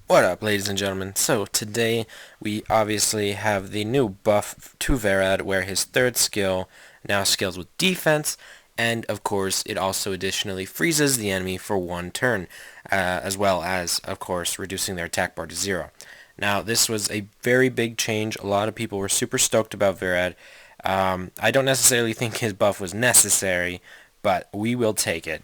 What up, ladies and gentlemen? So today we obviously have the new buff to VERAD where his third skill now scales with defense, and of course it also additionally freezes the enemy for one turn, as well as of course reducing their attack bar to 0. Now this was a very big change. A lot of people were super stoked about VERAD. I don't necessarily think his buff was necessary, but we will take it.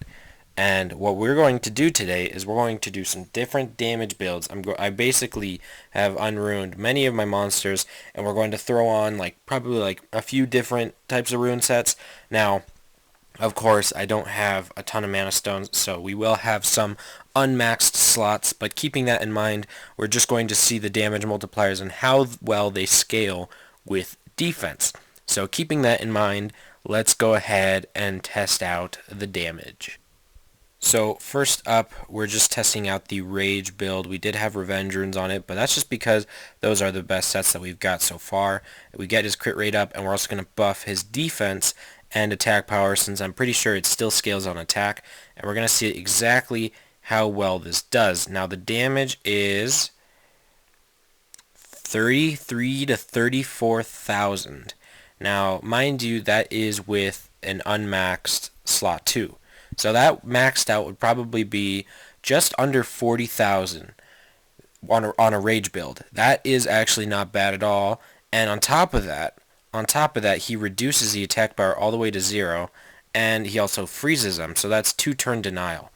And what we're going to do today is we're going to do some different damage builds. I basically have unruined many of my monsters, and we're going to throw on probably a few different types of rune sets. Now, of course, I don't have a ton of mana stones, so we will have some unmaxed slots, but keeping that in mind, we're just going to see the damage multipliers and how well they scale with defense. So keeping that in mind, let's go ahead and test out the damage. So first up, we're just testing out the Rage build. We did have Revenge runes on it, but that's just because those are the best sets that we've got so far. We get his crit rate up, and we're also going to buff his defense and attack power, since I'm pretty sure it still scales on attack. And we're going to see exactly how well this does. Now the damage is 33 to 34,000. Now, mind you, that is with an unmaxed slot 2. So that maxed out would probably be just under 40,000 on a rage build. That is actually not bad at all. And on top of that, he reduces the attack bar all the way to 0, and he also freezes them. So that's 2-turn denial.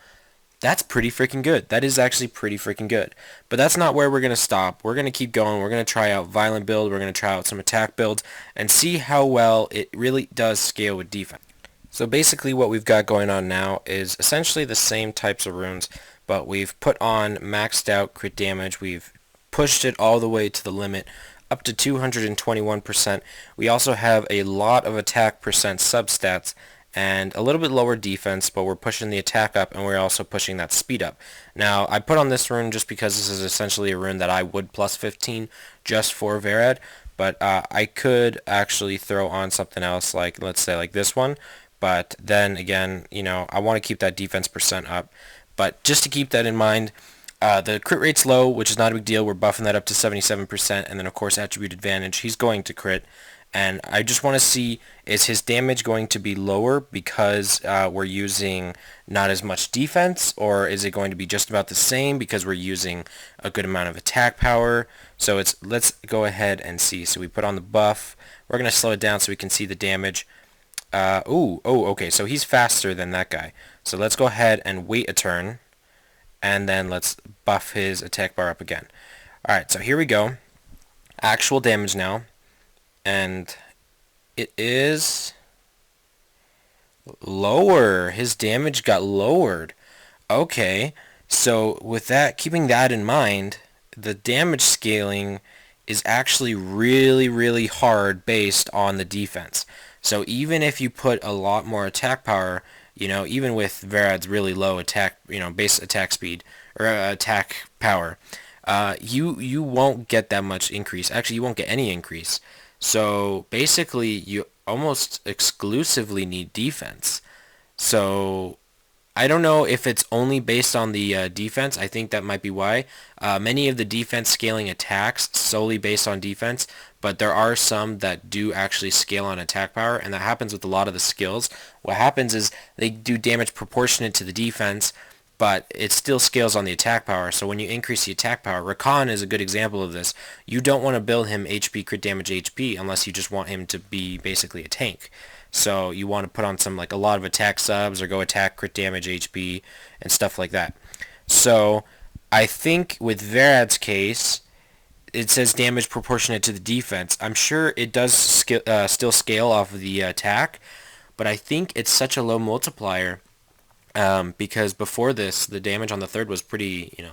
That's pretty freaking good. That is actually pretty freaking good. But that's not where we're going to stop. We're going to keep going. We're going to try out violent build. We're going to try out some attack builds and see how well it really does scale with defense. So basically what we've got going on now is essentially the same types of runes, but we've put on maxed out crit damage. We've pushed it all the way to the limit, up to 221%. We also have a lot of attack percent substats and a little bit lower defense, but we're pushing the attack up, and we're also pushing that speed up. Now, I put on this rune just because this is essentially a rune that I would plus 15 just for VERAD, but I could actually throw on something else, like let's say like this one. But then again, I want to keep that defense percent up. But just to keep that in mind, the crit rate's low, which is not a big deal. We're buffing that up to 77%. And then, of course, attribute advantage. He's going to crit. And I just want to see, is his damage going to be lower because we're using not as much defense? Or is it going to be just about the same because we're using a good amount of attack power? So let's go ahead and see. So we put on the buff. We're going to slow it down so we can see the damage. Okay, so he's faster than that guy. So let's go ahead and wait a turn, and then let's buff his attack bar up again. Alright, so here we go. Actual damage now, and it is lower. His damage got lowered. Okay, so with that, keeping that in mind, the damage scaling is actually really, really hard based on the defense. So even if you put a lot more attack power, even with VERAD's really low attack, base attack speed or attack power, you won't get that much increase. Actually, you won't get any increase. So basically, you almost exclusively need defense. So I don't know if it's only based on the defense. I think that might be why. Many of the defense scaling attacks solely based on defense, but there are some that do actually scale on attack power, and that happens with a lot of the skills. What happens is they do damage proportionate to the defense, but it still scales on the attack power. So when you increase the attack power, Rakan is a good example of this. You don't want to build him HP crit damage HP unless you just want him to be basically a tank. So you want to put on a lot of attack subs or go attack crit damage HP and stuff like that. So I think with VERAD's case, it says damage proportionate to the defense. I'm sure it does still scale off of the attack, but I think it's such a low multiplier because before this, the damage on the third was pretty, it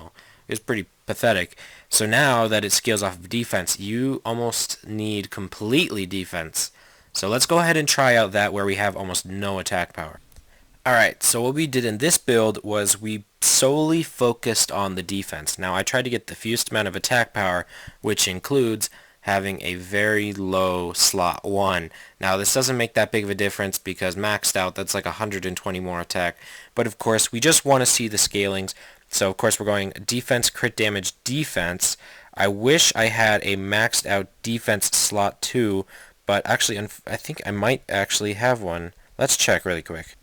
was pretty pathetic. So now that it scales off of defense, you almost need completely defense. So let's go ahead and try out that where we have almost no attack power. Alright, so what we did in this build was we solely focused on the defense. Now I tried to get the fewest amount of attack power, which includes having a very low slot 1. Now this doesn't make that big of a difference because maxed out that's like 120 more attack. But of course we just want to see the scalings, So of course we're going defense, crit damage, defense. I wish I had a maxed out defense slot 2, but actually I think I might actually have one. Let's check really quick.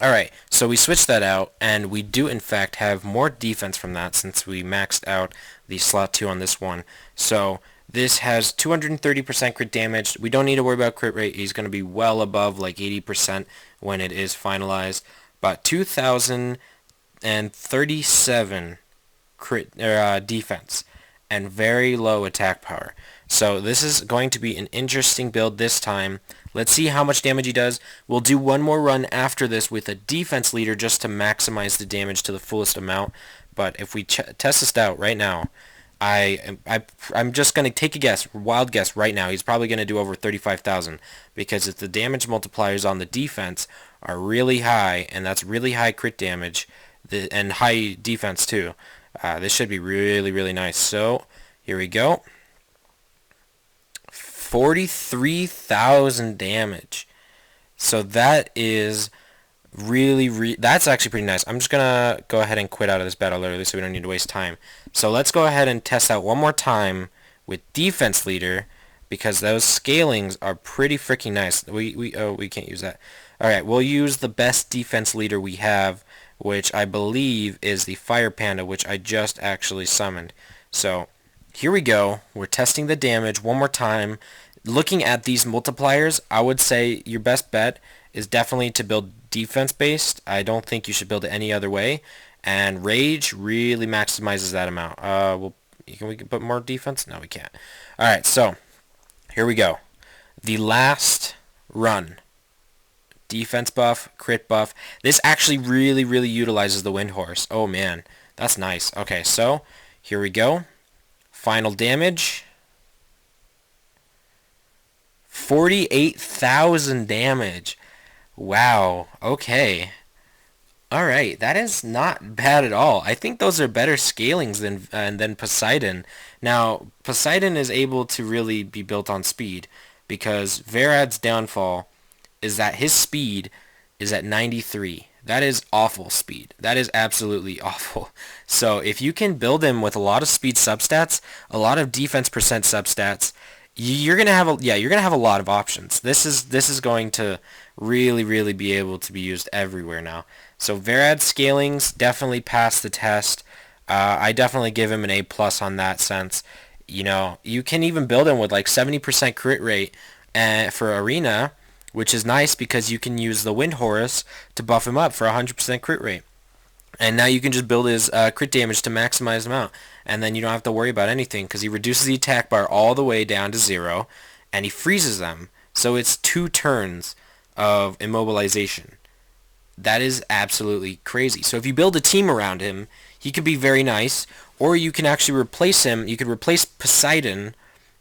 Alright, so we switched that out, and we do in fact have more defense from that since we maxed out the slot 2 on this one. So this has 230% crit damage. We don't need to worry about crit rate. He's going to be well above like 80% when it is finalized. But 2,037 crit defense and very low attack power. So this is going to be an interesting build this time. Let's see how much damage he does. We'll do one more run after this with a defense leader just to maximize the damage to the fullest amount. But if we test this out right now, I'm just going to take a guess, wild guess right now. He's probably going to do over 35,000 because if the damage multipliers on the defense are really high, and that's really high crit damage and high defense too, this should be really, really nice. So here we go. 43,000 damage. So that is that's actually pretty nice. I'm just gonna go ahead and quit out of this battle early so we don't need to waste time. So let's go ahead and test out one more time with defense leader because those scalings are pretty freaking nice. We can't use that. Alright, we'll use the best defense leader we have, which I believe is the Fire Panda, which I just actually summoned. So here we go. We're testing the damage one more time. Looking at these multipliers, I would say your best bet is definitely to build defense based. I don't think you should build it any other way. And rage really maximizes that amount. Can we put more defense? No, we can't. Alright, so here we go. The last run. Defense buff, crit buff. This actually really, really utilizes the Wind Horse. Oh man, that's nice. Okay, so here we go. Final damage. 48,000 damage. Wow. Okay. Alright, that is not bad at all. I think those are better scalings than Poseidon. Now, Poseidon is able to really be built on speed because VERAD's downfall is that his speed is at 93. That is awful speed. That is absolutely awful. So if you can build him with a lot of speed substats, a lot of defense percent substats, you're gonna have a lot of options. This is going to really be able to be used everywhere now. So VERAD scalings definitely pass the test. I definitely give him an A+ on that sense. You know, you can even build him with like 70% crit rate for arena, which is nice because you can use the Wind Horus to buff him up for 100% crit rate. And now you can just build his crit damage to maximize him out. And then you don't have to worry about anything because he reduces the attack bar all the way down to 0. And he freezes them. So it's 2 turns of immobilization. That is absolutely crazy. So if you build a team around him, he could be very nice. Or you can actually replace him. You could replace Poseidon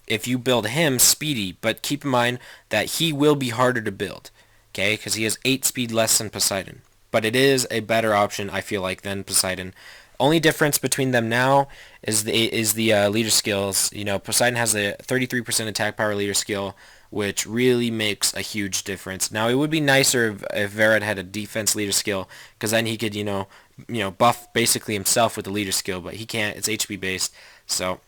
if you build him speedy. But keep in mind that he will be harder to build. Okay? Because he has 8 speed less than Poseidon. But it is a better option, I feel like, than Poseidon. Only difference between them now is the leader skills. You know, Poseidon has a 33% attack power leader skill, which really makes a huge difference. Now, it would be nicer if VERAD had a defense leader skill, because then he could, you know, buff basically himself with the leader skill, but he can't. It's HP based. So,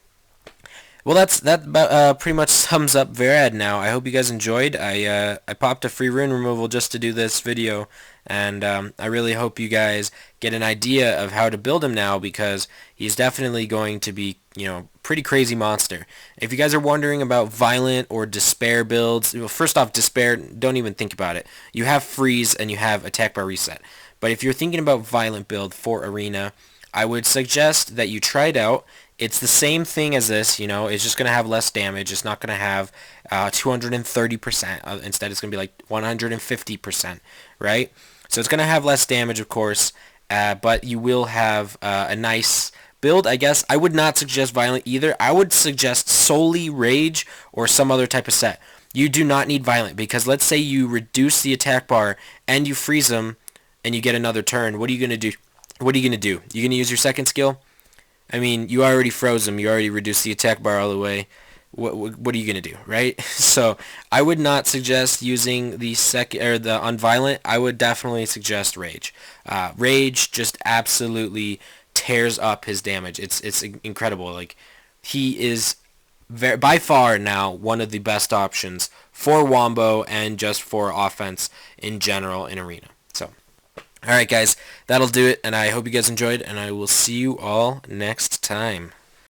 well, that pretty much sums up VERAD now. I hope you guys enjoyed. I popped a free rune removal just to do this video, and I really hope you guys get an idea of how to build him now because he's definitely going to be, you know, pretty crazy monster. If you guys are wondering about violent or despair builds, well, first off, despair, don't even think about it. You have freeze and you have attack bar reset. But if you're thinking about violent build for arena, I would suggest that you try it out. It's the same thing as this, you know, it's just going to have less damage. It's not going to have 230%. Instead, it's going to be like 150%, right? So it's going to have less damage, of course, but you will have a nice build, I guess. I would not suggest Violent either. I would suggest solely Rage or some other type of set. You do not need Violent because let's say you reduce the attack bar and you freeze them and you get another turn. What are you going to do? What are you going to do? You going to use your second skill? I mean, you already froze them. You already reduced the attack bar all the way. What are you going to do, right? So I would not suggest using the unviolent. I would definitely suggest Rage. Rage just absolutely tears up his damage. It's incredible. Like, he is by far now one of the best options for Wombo and just for offense in general in Arena. So, alright guys, that'll do it, and I hope you guys enjoyed, and I will see you all next time.